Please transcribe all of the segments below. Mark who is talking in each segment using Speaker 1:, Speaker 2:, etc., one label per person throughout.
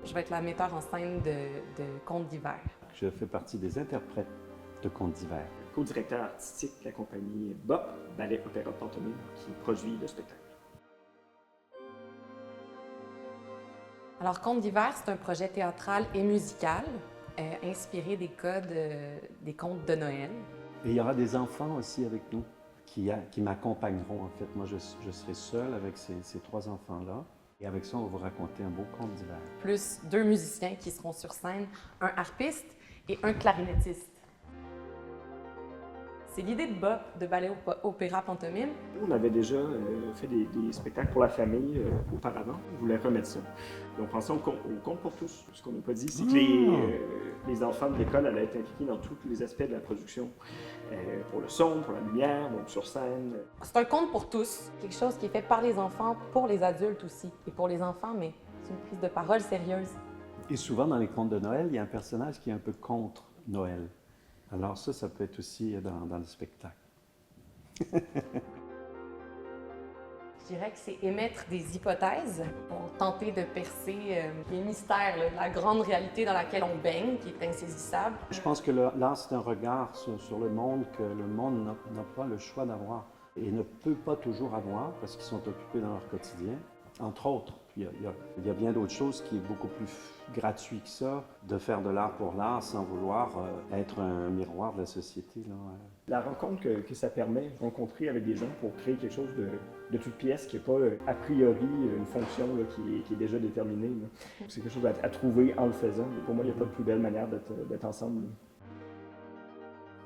Speaker 1: Je vais être la metteur en scène de contes d'hiver.
Speaker 2: Je fais partie des interprètes de contes d'hiver.
Speaker 3: Co-directeur artistique de la compagnie BOP, Ballet Opéra Pantomime, qui produit le spectacle.
Speaker 1: Alors, Contes d'hiver, c'est un projet théâtral et musical inspiré des codes des contes de Noël.
Speaker 2: Et il y aura des enfants aussi avec nous qui m'accompagneront. En fait, moi, je serai seul avec ces trois enfants-là. Et avec ça, on va vous raconter un beau conte d'hiver.
Speaker 1: Plus 2 musiciens qui seront sur scène, un harpiste et un clarinettiste. C'est l'idée de BOP, de Ballet Opéra Pantomime.
Speaker 3: On avait déjà fait des spectacles pour la famille auparavant. On voulait remettre ça. Et on pensait au conte pour tous. Ce qu'on n'a pas dit, c'est que les enfants de l'école allaient être impliqués dans tous les aspects de la production. Pour le son, pour la lumière, donc sur scène.
Speaker 1: C'est un conte pour tous, quelque chose qui est fait par les enfants, pour les adultes aussi. Et pour les enfants, mais c'est une prise de parole sérieuse.
Speaker 2: Et souvent, dans les contes de Noël, il y a un personnage qui est un peu contre Noël. Alors ça peut être aussi dans le spectacle.
Speaker 1: Je dirais que c'est émettre des hypothèses pour tenter de percer les mystères, la grande réalité dans laquelle on baigne, qui est insaisissable.
Speaker 2: Je pense que l'art, c'est un regard sur le monde que le monde n'a pas le choix d'avoir et ne peut pas toujours avoir parce qu'ils sont occupés dans leur quotidien, entre autres. Puis il y a bien d'autres choses qui est beaucoup plus gratuit que ça, de faire de l'art pour l'art sans vouloir être un miroir de la société. Là.
Speaker 3: La rencontre que ça permet de rencontrer avec des gens pour créer quelque chose de toute pièce qui n'est pas a priori une fonction là, qui est déjà déterminée. C'est quelque chose à trouver en le faisant. Pour moi, il n'y a pas de plus belle manière d'être ensemble.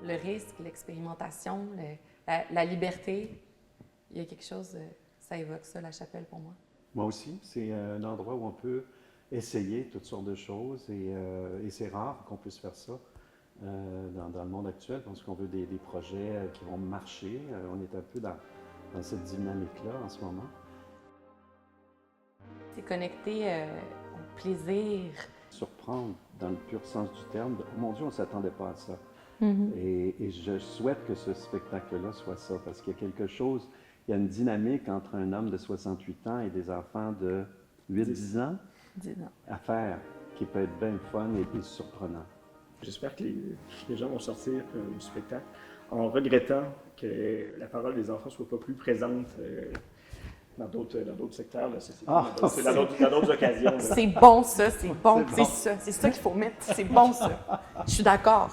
Speaker 1: Le risque, l'expérimentation, la liberté, il y a quelque chose, ça évoque ça, la chapelle pour moi.
Speaker 2: Moi aussi, c'est un endroit où on peut essayer toutes sortes de choses et c'est rare qu'on puisse faire ça dans le monde actuel parce qu'on veut des projets qui vont marcher. On est un peu dans cette dynamique-là en ce moment.
Speaker 1: C'est connecté au plaisir.
Speaker 2: Surprendre dans le pur sens du terme. Mon Dieu, on ne s'attendait pas à ça. Et je souhaite que ce spectacle-là soit ça parce qu'il y a quelque chose, il y a une dynamique entre un homme de 68 ans et des enfants de 8-10 ans.
Speaker 1: 10 ans.
Speaker 2: À faire, qui peut être bien fun et surprenant.
Speaker 3: J'espère que les gens vont sortir du spectacle en regrettant que la parole des enfants ne soit pas plus présente dans d'autres secteurs de la société, dans d'autres occasions.
Speaker 1: C'est bon ça, c'est bon, c'est ça qu'il faut mettre, c'est bon ça. Je suis d'accord.